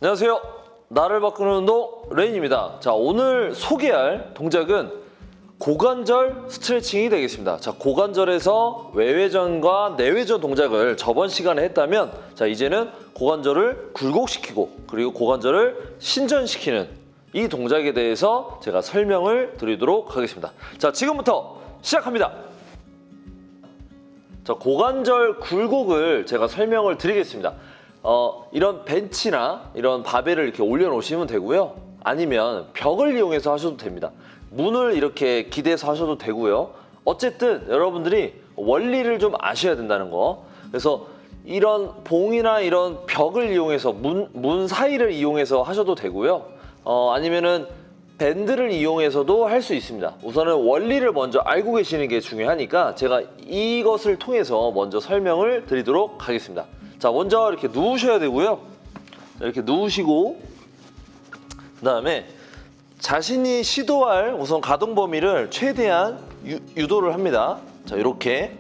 안녕하세요. 나를 바꾸는 운동 레인입니다. 자, 오늘 소개할 동작은 고관절 스트레칭이 되겠습니다. 자, 고관절에서 외회전과 내회전 동작을 저번 시간에 했다면, 자, 이제는 고관절을 굴곡시키고 그리고 고관절을 신전시키는 이 동작에 대해서 제가 설명을 드리도록 하겠습니다. 자, 지금부터 시작합니다. 자, 고관절 굴곡을 제가 설명을 드리겠습니다. 이런 벤치나 이런 바벨을 이렇게 올려놓으시면 되고요. 아니면 벽을 이용해서 하셔도 됩니다. 문을 이렇게 기대서 하셔도 되고요. 어쨌든 여러분들이 원리를 좀 아셔야 된다는 거. 그래서 이런 봉이나 이런 벽을 이용해서 문 사이를 이용해서 하셔도 되고요. 아니면은 밴드를 이용해서도 할 수 있습니다. 우선은 원리를 먼저 알고 계시는 게 중요하니까 제가 이것을 통해서 먼저 설명을 드리도록 하겠습니다. 자, 먼저 이렇게 누우셔야 되고요. 이렇게 누우시고, 그 다음에 자신이 시도할 우선 가동 범위를 최대한 유도를 합니다. 자, 이렇게.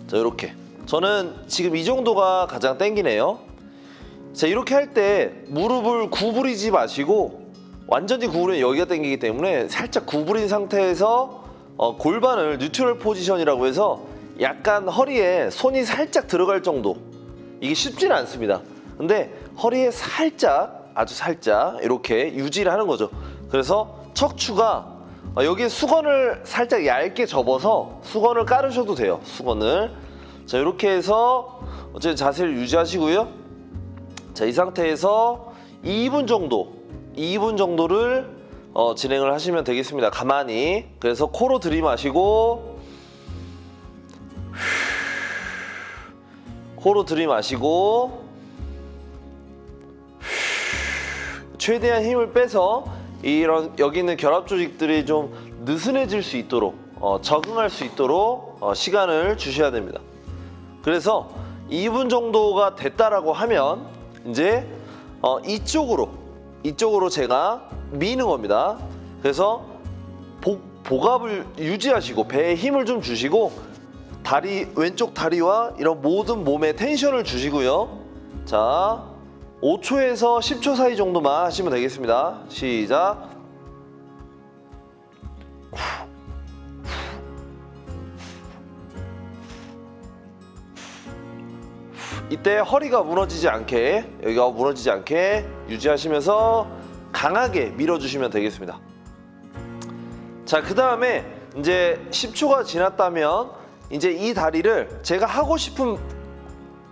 자, 이렇게. 저는 지금 이 정도가 가장 땡기네요. 자, 이렇게 할 때 무릎을 구부리지 마시고, 완전히 구부리면 여기가 땡기기 때문에 살짝 구부린 상태에서 골반을 뉴트럴 포지션이라고 해서 약간 허리에 손이 살짝 들어갈 정도. 이게 쉽지는 않습니다. 근데 허리에 살짝, 아주 살짝 이렇게 유지를 하는 거죠. 그래서 척추가 여기에 수건을 살짝 얇게 접어서 수건을 깔으셔도 돼요. 수건을. 자, 이렇게 해서 어쨌든 자세를 유지하시고요. 자, 이 상태에서 2분 정도를 진행을 하시면 되겠습니다. 가만히. 그래서 코로 들이마시고, 코로 들이마시고, 최대한 힘을 빼서 여기 있는 결합 조직들이 좀 느슨해질 수 있도록, 적응할 수 있도록 시간을 주셔야 됩니다. 그래서 2분 정도가 됐다라고 하면 이제 이쪽으로 제가 미는 겁니다. 그래서 복압을 유지하시고 배에 힘을 좀 주시고, 왼쪽 다리와 이런 모든 몸에 텐션을 주시고요. 자, 5초에서 10초 사이 정도만 하시면 되겠습니다. 시작. 이때 허리가 무너지지 않게, 여기가 무너지지 않게 유지하시면서 강하게 밀어주시면 되겠습니다. 자, 그 다음에 이제 10초가 지났다면 이제 이 다리를 제가 하고 싶은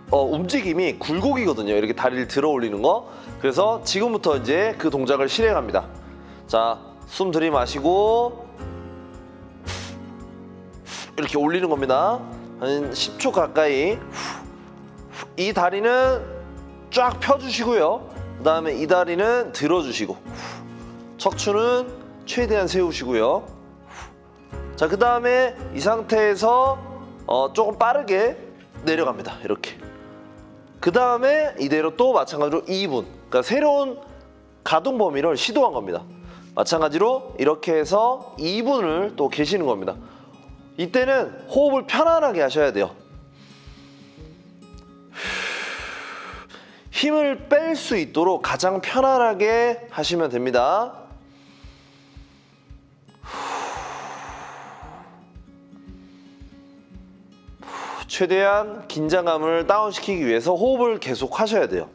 움직임이 굴곡이거든요. 이렇게 다리를 들어 올리는 거. 그래서 지금부터 이제 그 동작을 실행합니다. 자, 숨 들이마시고 이렇게 올리는 겁니다. 한 10초 가까이. 이 다리는 쫙 펴주시고요. 그 다음에 이 다리는 들어주시고, 척추는 최대한 세우시고요. 자, 그 다음에 이 상태에서 조금 빠르게 내려갑니다. 이렇게. 그 다음에 이대로 또 마찬가지로 2분. 그러니까 새로운 가동 범위를 시도한 겁니다. 마찬가지로 이렇게 해서 2분을 또 계시는 겁니다. 이때는 호흡을 편안하게 하셔야 돼요. 힘을 뺄 수 있도록 가장 편안하게 하시면 됩니다. 최대한 긴장감을 다운시키기 위해서 호흡을 계속 하셔야 돼요.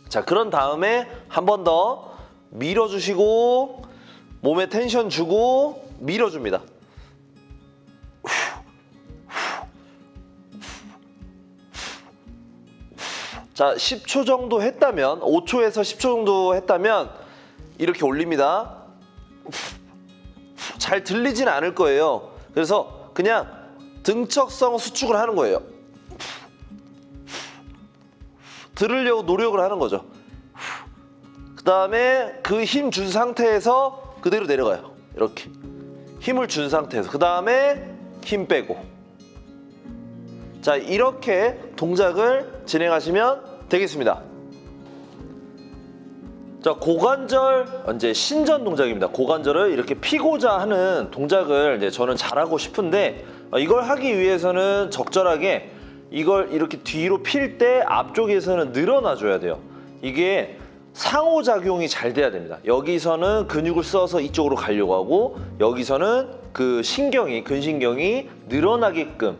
자, 그런 다음에 한 번 더 밀어주시고, 몸에 텐션 주고 밀어줍니다. 자, 10초 정도 했다면, 5초에서 10초 정도 했다면 이렇게 올립니다. 잘 들리진 않을 거예요. 그래서 그냥 등척성 수축을 하는 거예요. 들으려고 노력을 하는 거죠. 그 다음에 그 힘 준 상태에서 그대로 내려가요. 이렇게 힘을 준 상태에서 그 다음에 힘 빼고. 자, 이렇게 동작을 진행하시면 되겠습니다. 자, 고관절 이제 신전 동작입니다. 고관절을 이렇게 피고자 하는 동작을 이제 저는 잘하고 싶은데, 이걸 하기 위해서는 적절하게 이걸 이렇게 뒤로 필 때 앞쪽에서는 늘어나 줘야 돼요. 이게 상호작용이 잘 돼야 됩니다. 여기서는 근육을 써서 이쪽으로 가려고 하고 여기서는 그 신경이 근신경이 늘어나게끔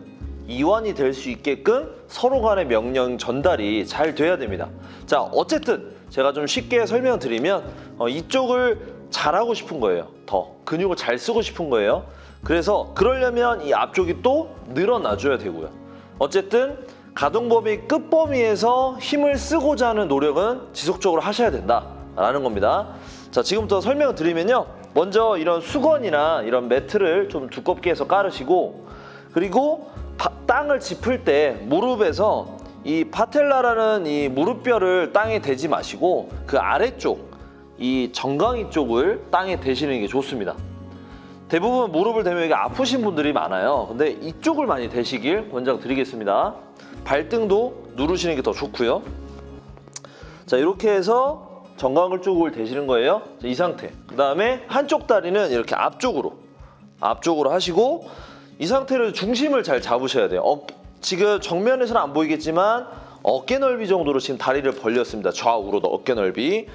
이완이 될 수 있게끔 서로 간의 명령 전달이 잘 돼야 됩니다. 자, 어쨌든 제가 좀 쉽게 설명드리면 이쪽을 잘하고 싶은 거예요. 더 근육을 잘 쓰고 싶은 거예요. 그래서 그러려면 이 앞쪽이 또 늘어나줘야 되고요. 어쨌든 가동 범위 끝범위에서 힘을 쓰고자 하는 노력은 지속적으로 하셔야 된다라는 겁니다. 자, 지금부터 설명을 드리면요. 먼저 이런 수건이나 이런 매트를 좀 두껍게 해서 깔으시고, 그리고 땅을 짚을 때 무릎에서 이 파텔라라는 이 무릎뼈를 땅에 대지 마시고 그 아래쪽, 이 정강이 쪽을 땅에 대시는 게 좋습니다. 대부분 무릎을 대면 이게 아프신 분들이 많아요. 근데 이쪽을 많이 대시길 권장드리겠습니다. 발등도 누르시는 게 더 좋고요. 자, 이렇게 해서 정강을 쪽을 대시는 거예요. 자, 이 상태. 그 다음에 한쪽 다리는 이렇게 앞쪽으로 하시고, 이 상태로 중심을 잘 잡으셔야 돼요. 지금 정면에서는 안 보이겠지만 어깨 넓이 정도로 지금 다리를 벌렸습니다. 좌우로 어깨 넓이.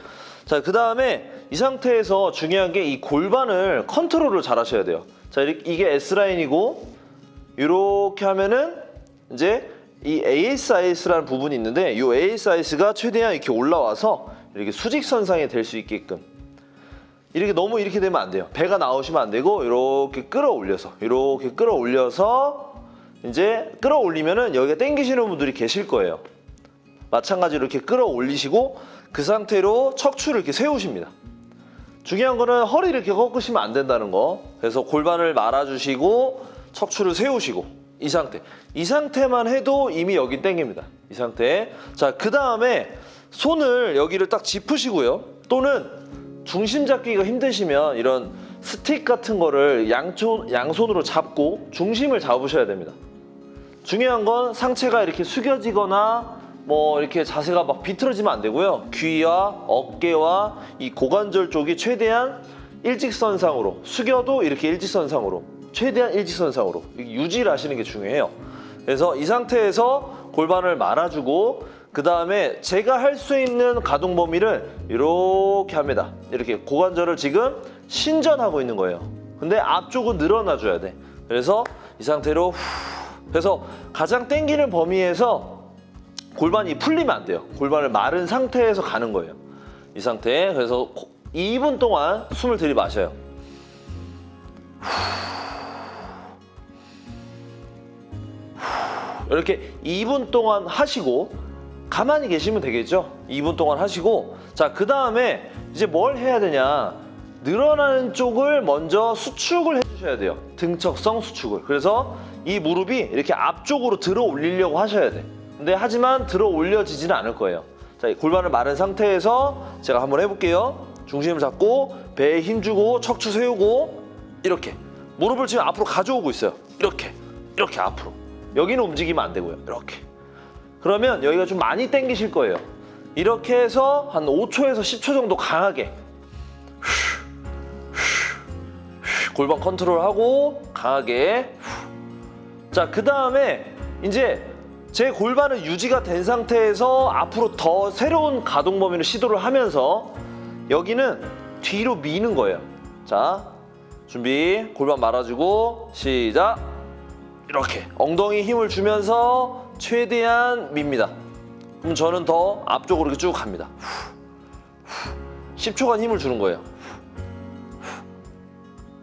자, 그 다음에 이 상태에서 중요한 게 이 골반을 컨트롤을 잘 하셔야 돼요. 자, 이게 S라인이고 이렇게 하면은 이제 이 ASIS라는 부분이 있는데 이 ASIS가 최대한 이렇게 올라와서 이렇게 수직선상에 될 수 있게끔, 이렇게 너무 이렇게 되면 안 돼요. 배가 나오시면 안 되고 이렇게 끌어올려서 이제 끌어올리면은 여기가 당기시는 분들이 계실 거예요. 마찬가지로 이렇게 끌어올리시고 그 상태로 척추를 이렇게 세우십니다. 중요한 거는 허리를 이렇게 꺾으시면 안 된다는 거. 그래서 골반을 말아주시고 척추를 세우시고 이 상태만 해도 이미 여기 당깁니다. 이 상태. 자, 그 다음에 손을 여기를 딱 짚으시고요. 또는 중심 잡기가 힘드시면 이런 스틱 같은 거를 양손으로 잡고 중심을 잡으셔야 됩니다. 중요한 건 상체가 이렇게 숙여지거나 뭐 이렇게 자세가 막 비틀어지면 안 되고요. 귀와 어깨와 이 고관절 쪽이 최대한 일직선상으로, 숙여도 이렇게 일직선상으로, 최대한 일직선상으로 유지를 하시는 게 중요해요. 그래서 이 상태에서 골반을 말아주고 그 다음에 제가 할 수 있는 가동 범위를 이렇게 합니다. 이렇게 고관절을 지금 신전하고 있는 거예요. 근데 앞쪽은 늘어나줘야 돼. 그래서 이 상태로 그래서 가장 당기는 범위에서 골반이 풀리면 안 돼요. 골반을 마른 상태에서 가는 거예요. 이 상태. 그래서 2분 동안 숨을 들이마셔요. 이렇게 2분 동안 하시고 가만히 계시면 되겠죠. 2분 동안 하시고, 자, 그 다음에 이제 뭘 해야 되냐, 늘어나는 쪽을 먼저 수축을 해주셔야 돼요. 등척성 수축을. 그래서 이 무릎이 이렇게 앞쪽으로 들어 올리려고 하셔야 돼. 근데 하지만 들어 올려지지는 않을 거예요. 자, 골반을 마른 상태에서 제가 한번 해볼게요. 중심을 잡고 배에 힘주고 척추 세우고 이렇게 무릎을 지금 앞으로 가져오고 있어요. 이렇게 앞으로. 여기는 움직이면 안 되고요. 이렇게. 그러면 여기가 좀 많이 당기실 거예요. 이렇게 해서 한 5초에서 10초 정도 강하게 골반 컨트롤하고 강하게. 자, 그 다음에 이제 제 골반은 유지가 된 상태에서 앞으로 더 새로운 가동 범위를 시도를 하면서 여기는 뒤로 미는 거예요. 자, 준비. 골반 말아주고 시작. 이렇게 엉덩이 힘을 주면서 최대한 밉니다. 그럼 저는 더 앞쪽으로 이렇게 쭉 갑니다. 10초간 힘을 주는 거예요.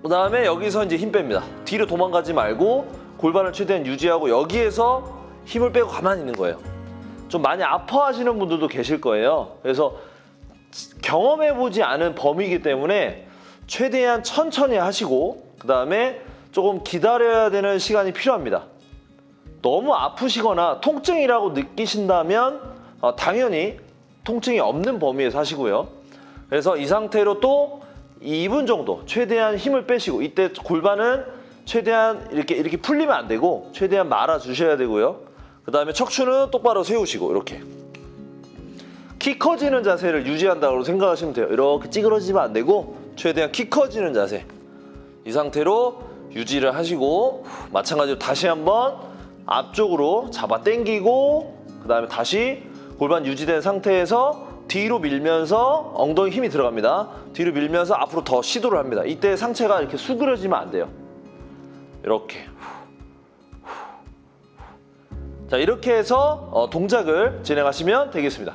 그 다음에 여기서 이제 힘 뺍니다. 뒤로 도망가지 말고 골반을 최대한 유지하고 여기에서 힘을 빼고 가만히 있는 거예요. 좀 많이 아파하시는 분들도 계실 거예요. 그래서 경험해보지 않은 범위이기 때문에 최대한 천천히 하시고 그 다음에 조금 기다려야 되는 시간이 필요합니다. 너무 아프시거나 통증이라고 느끼신다면 당연히 통증이 없는 범위에서 하시고요. 그래서 이 상태로 또 2분 정도 최대한 힘을 빼시고, 이때 골반은 최대한 이렇게 풀리면 안 되고 최대한 말아 주셔야 되고요. 그 다음에 척추는 똑바로 세우시고 이렇게 키 커지는 자세를 유지한다고 생각하시면 돼요. 이렇게 찌그러지면 안 되고 최대한 키 커지는 자세, 이 상태로 유지를 하시고 마찬가지로 다시 한번 앞쪽으로 잡아 당기고 그 다음에 다시 골반 유지된 상태에서 뒤로 밀면서 엉덩이 힘이 들어갑니다. 뒤로 밀면서 앞으로 더 시도를 합니다. 이때 상체가 이렇게 수그러지면 안 돼요. 이렇게. 자, 이렇게 해서 동작을 진행하시면 되겠습니다.